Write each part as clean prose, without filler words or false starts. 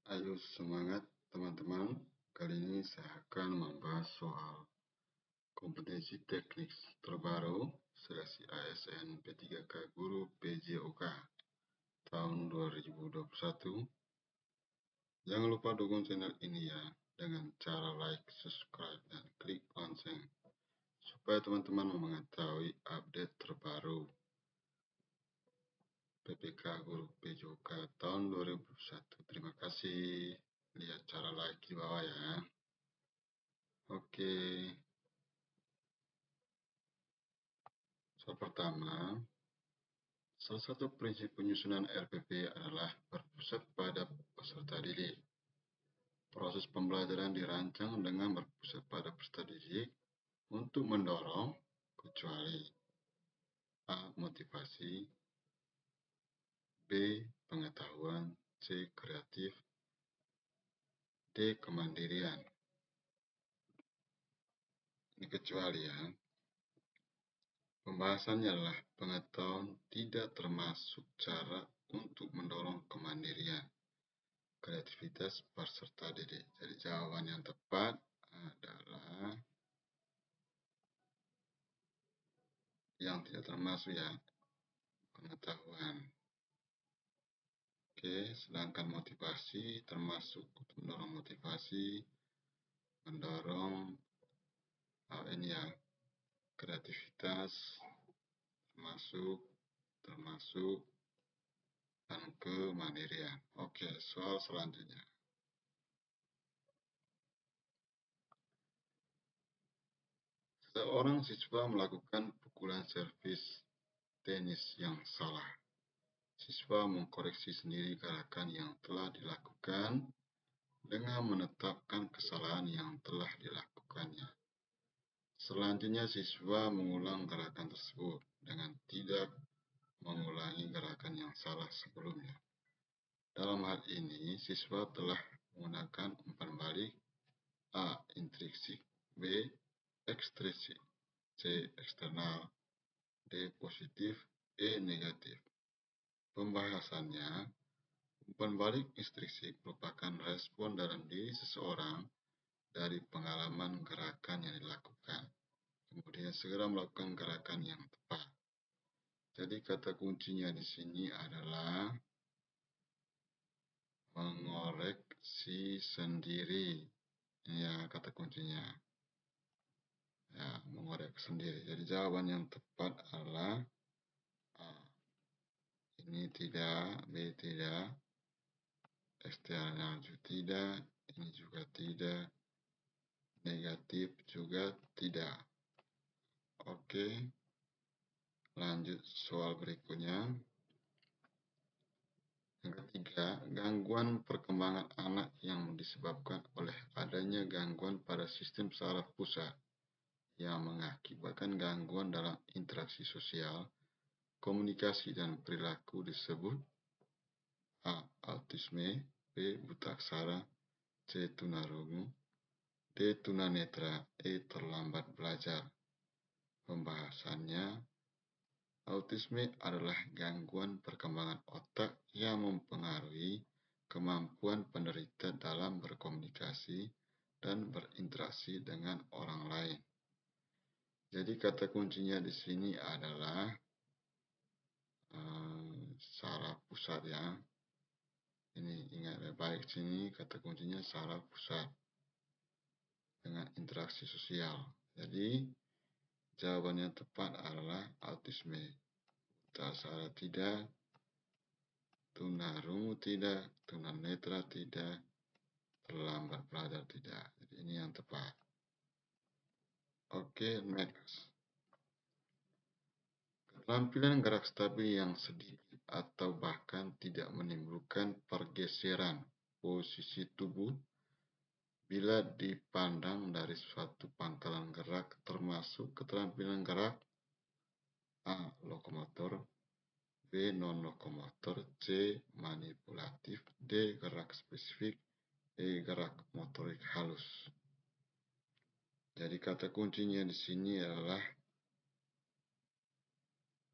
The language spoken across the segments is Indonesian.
Ayo semangat teman-teman. Kali ini saya akan membahas soal kompetensi teknik terbaru seleksi ASN P3K Guru PJOK tahun 2021. Jangan lupa dukung channel ini ya dengan cara like, subscribe, dan klik lonceng supaya teman-teman mengetahui update terbaru PPK Guru PJOK tahun 2021. Terima kasih. Lihat cara like di bawah ya. Oke. Soal pertama, salah satu prinsip penyusunan RPP adalah berpusat pada peserta didik. Proses pembelajaran dirancang dengan berpusat pada peserta didik untuk mendorong kecuali A. Motivasi, B. Pengetahuan, C. Kreatif, D. Kemandirian. Ini kecuali ya. Pembahasannya adalah pengetahuan tidak termasuk cara untuk mendorong kemandirian, kreativitas peserta didik. Jadi jawaban yang tepat adalah yang tidak termasuk ya, pengetahuan. Oke, sedangkan motivasi termasuk untuk mendorong motivasi, mendorong ini ya, kreativitas termasuk dan kemandirian. Oke, soal selanjutnya. Seorang siswa melakukan pukulan servis tenis yang salah. Siswa mengkoreksi sendiri gerakan yang telah dilakukan dengan menetapkan kesalahan yang telah dilakukannya. Selanjutnya, siswa mengulang gerakan tersebut dengan tidak mengulangi gerakan yang salah sebelumnya. Dalam hal ini, siswa telah menggunakan umpan balik A. Intrinsik, B. Ekstrinsik, C. Eksternal, D. Positif, E. Negatif. Pembahasannya, umpan balik intrinsik merupakan respon dalam diri seseorang dari pengalaman gerakan yang dilakukan, kemudian segera melakukan gerakan yang tepat. Jadi kata kuncinya di sini adalah mengoreksi sendiri. Ya, kata kuncinya. Ya, mengoreksi sendiri. Jadi jawaban yang tepat adalah A. Ini tidak, B tidak, eksternal juga tidak, ini juga tidak, negatif juga tidak. Oke, lanjut soal berikutnya. Yang ketiga, gangguan perkembangan anak yang disebabkan oleh adanya gangguan pada sistem saraf pusat yang mengakibatkan gangguan dalam interaksi sosial, komunikasi, dan perilaku disebut A. Autisme, B. Buta aksara, C. Tunarungu, D. Tunanetra, E. Terlambat belajar. Pembahasannya, autisme adalah gangguan perkembangan otak yang mempengaruhi kemampuan penderita dalam berkomunikasi dan berinteraksi dengan orang lain. Jadi kata kuncinya di sini adalah saraf pusat ya. Ini ingat baik sini kata kuncinya saraf pusat dengan interaksi sosial. Jadi jawaban yang tepat adalah autisme. Buta aksara tidak, tunarungu tidak, tunanetra tidak, terlambat belajar tidak. Jadi ini yang tepat. Oke, next. Keterampilan gerak stabil yang sedikit atau bahkan tidak menimbulkan pergeseran posisi tubuh bila dipandang dari suatu pangkalan gerak termasuk keterampilan gerak A. Lokomotor, B. Non-lokomotor, C. Manipulatif, D. Gerak spesifik, E. Gerak motorik halus. Jadi kata kuncinya di sini adalah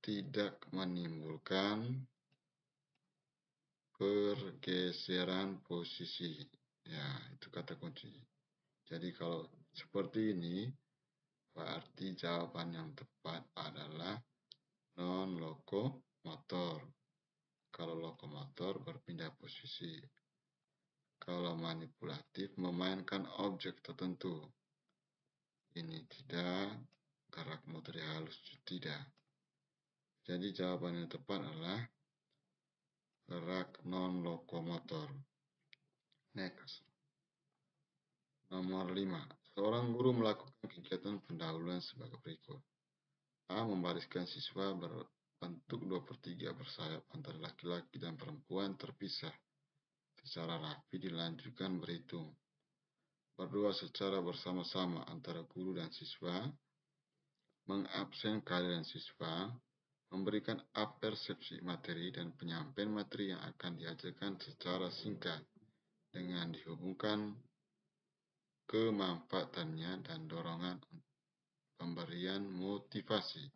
tidak menimbulkan pergeseran posisi. Ya, itu kata kunci. Jadi kalau seperti ini, berarti jawaban yang tepat adalah non-lokomotor. Kalau lokomotor berpindah posisi. Kalau manipulatif memainkan objek tertentu. Ini tidak, gerak motor halus tidak. Jadi jawaban yang tepat adalah gerak non-lokomotor. Next. Nomor 5. Seorang guru melakukan kegiatan pendahuluan sebagai berikut. A. Membariskan siswa berbentuk 2/3 bersayap antara laki-laki dan perempuan terpisah. Secara rapi dilanjutkan berhitung. Berdua secara bersama-sama antara guru dan siswa. Mengabsen kehadiran siswa. Memberikan apersepsi materi dan penyampaian materi yang akan diajarkan secara singkat dengan dihubungkan kemanfaatannya dan dorongan pemberian motivasi.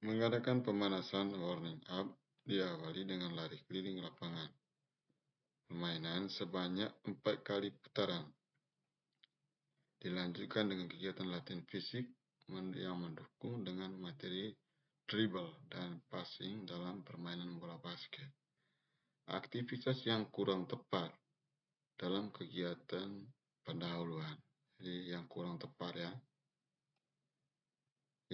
Mengadakan pemanasan warming up diawali dengan lari keliling lapangan. Permainan sebanyak 4 kali putaran. Dilanjutkan dengan kegiatan latihan fisik yang mendukung dengan materi dribble dan passing dalam permainan bola basket. Aktivitas yang kurang tepat dalam kegiatan pendahuluan. Jadi yang kurang tepat ya.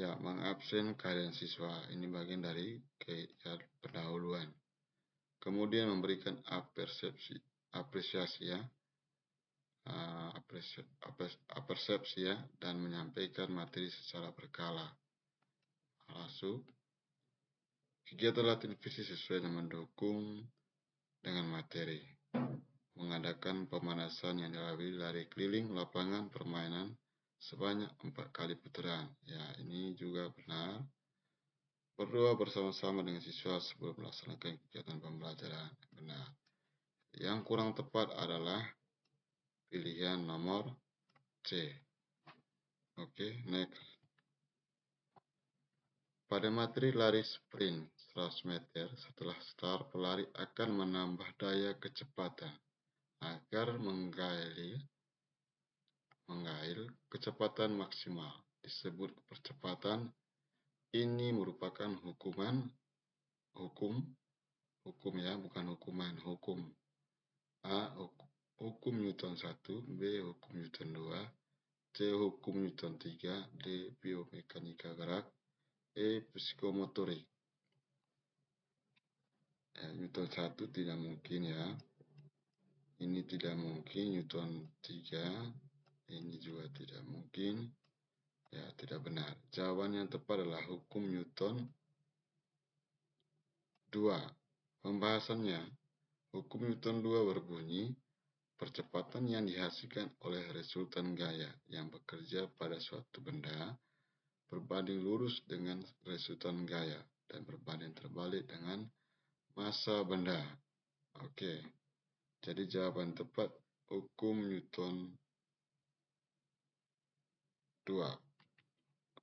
Ya, mengabsen kehadiran siswa. Ini bagian dari kegiatan pendahuluan. Kemudian memberikan apresiasi ya. Apersepsi ya, dan menyampaikan materi secara berkala. Masuk. Kegiatan latihan fisik sesuai dan mendukung dengan materi. Mengadakan pemanasan yang dilalui lari keliling lapangan permainan sebanyak 4 kali putaran. Ya, ini juga benar. Berdua bersama-sama dengan siswa sebelum melaksanakan kegiatan pembelajaran. Benar. Yang kurang tepat adalah pilihan nomor C. Oke, next. Pada materi lari sprint 100 meter, setelah start pelari akan menambah daya kecepatan agar menggail kecepatan maksimal. Disebut percepatan. Ini merupakan hukum ya, bukan hukum. A. Hukum Newton 1, B. Hukum Newton 2, C. Hukum Newton 3, D. Biomekanika gerak, E. Psikomotorik. Newton 1 tidak mungkin ya. Ini tidak mungkin. Newton 3, ini juga tidak mungkin. Ya, tidak benar. Jawaban yang tepat adalah hukum Newton 2. Pembahasannya, hukum Newton 2 berbunyi, percepatan yang dihasilkan oleh resultan gaya yang bekerja pada suatu benda berbanding lurus dengan resultan gaya dan berbanding terbalik dengan massa benda. Oke. Jadi jawaban tepat hukum Newton 2.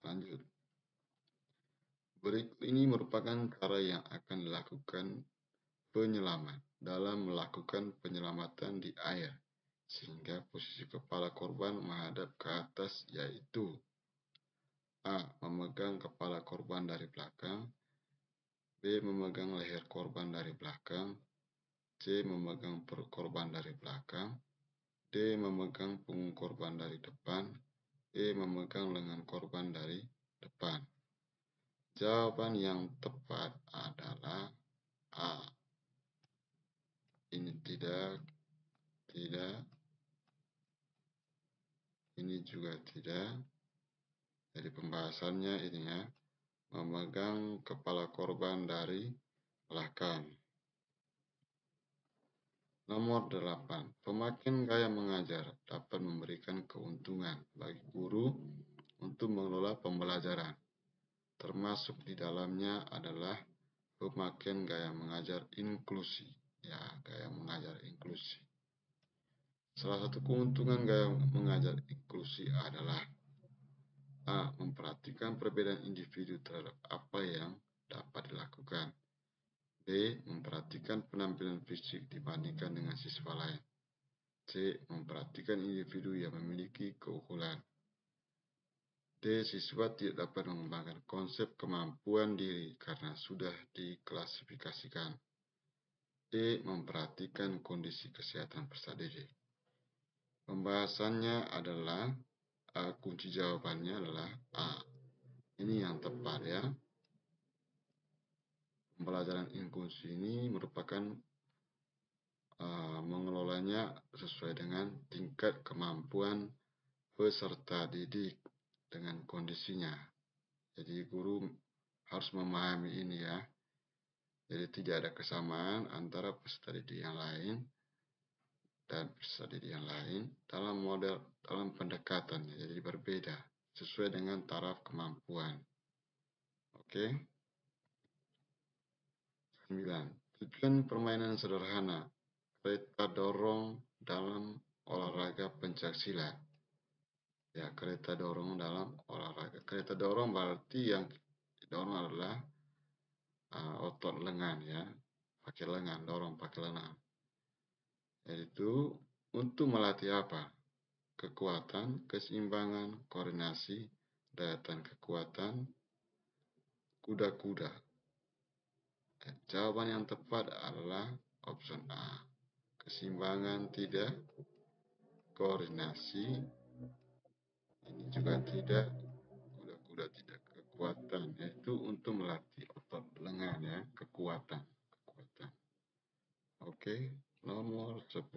Lanjut. Berikut ini merupakan cara yang akan dilakukan penyelamat dalam melakukan penyelamatan di air sehingga posisi kepala korban menghadap ke atas, yaitu A. Memegang kepala korban dari belakang, B. Memegang leher korban dari belakang, C. Memegang perut korban dari belakang, D. Memegang punggung korban dari depan, E. Memegang lengan korban dari depan. Jawaban yang tepat adalah A. Ini tidak, ini juga tidak. Jadi pembahasannya ini ya, memegang kepala korban dari belakang. Nomor 8. Pemakaian gaya mengajar dapat memberikan keuntungan bagi guru untuk mengelola pembelajaran. Termasuk di dalamnya adalah pemakaian gaya mengajar inklusi. Ya, gaya mengajar inklusi. Salah satu keuntungan gaya mengajar inklusi adalah A. Memperhatikan perbedaan individu terhadap apa yang dapat dilakukan. B. Memperhatikan penampilan fisik dibandingkan dengan siswa lain. C. Memperhatikan individu yang memiliki keunggulan. D. Siswa tidak dapat mengembangkan konsep kemampuan diri karena sudah diklasifikasikan. E. Memperhatikan kondisi kesehatan peserta didik. Pembahasannya adalah kunci jawabannya adalah A. Ini yang tepat ya. Pembelajaran inklusi ini merupakan mengelolanya sesuai dengan tingkat kemampuan peserta didik dengan kondisinya. Jadi guru harus memahami ini ya. Jadi tidak ada kesamaan antara peserta didik yang lain dan peserta didik yang lain dalam pendekatannya. Jadi berbeda sesuai dengan taraf kemampuan. Oke. 9. Tujuan permainan sederhana kereta dorong dalam olahraga pencaksilat. Ya, kereta dorong dalam olahraga. Kereta dorong berarti yang didorong adalah otot lengan ya. Pakai lengan, dorong pakai lengan. Yaitu untuk melatih apa? Kekuatan, keseimbangan, koordinasi, daya tahan kekuatan, kuda-kuda. Jawaban yang tepat adalah option A. Keseimbangan tidak, koordinasi ini juga tidak, kuda-kuda tidak, kekuatan yaitu untuk melatih otot lengan ya, kekuatan. Oke, nomor 10.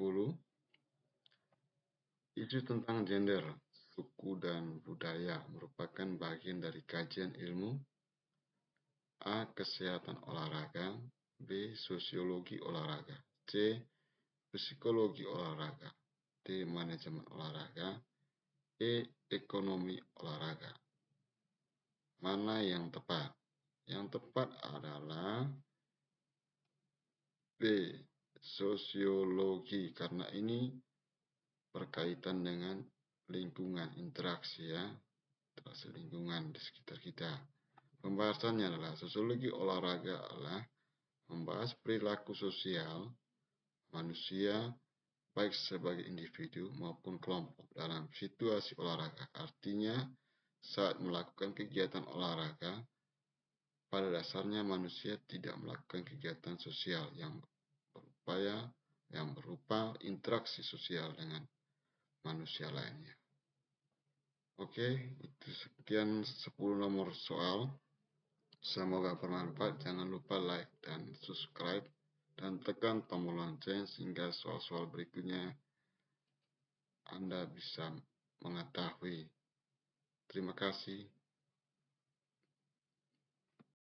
Isu tentang gender, suku dan budaya merupakan bagian dari kajian ilmu A. Kesehatan olahraga, B. Sosiologi olahraga, C. Psikologi olahraga, D. Manajemen olahraga, E. Ekonomi olahraga. Mana yang tepat? Yang tepat adalah B. Sosiologi, karena ini berkaitan dengan lingkungan, interaksi ya, interaksi lingkungan di sekitar kita. Pembahasannya adalah sosiologi olahraga adalah membahas perilaku sosial manusia baik sebagai individu maupun kelompok dalam situasi olahraga. Artinya saat melakukan kegiatan olahraga, pada dasarnya manusia tidak melakukan kegiatan sosial yang berupa interaksi sosial dengan manusia lainnya. Oke, itu sekian 10 nomor soal. Semoga bermanfaat. Jangan lupa like dan subscribe dan tekan tombol lonceng sehingga soal-soal berikutnya Anda bisa mengetahui. Terima kasih.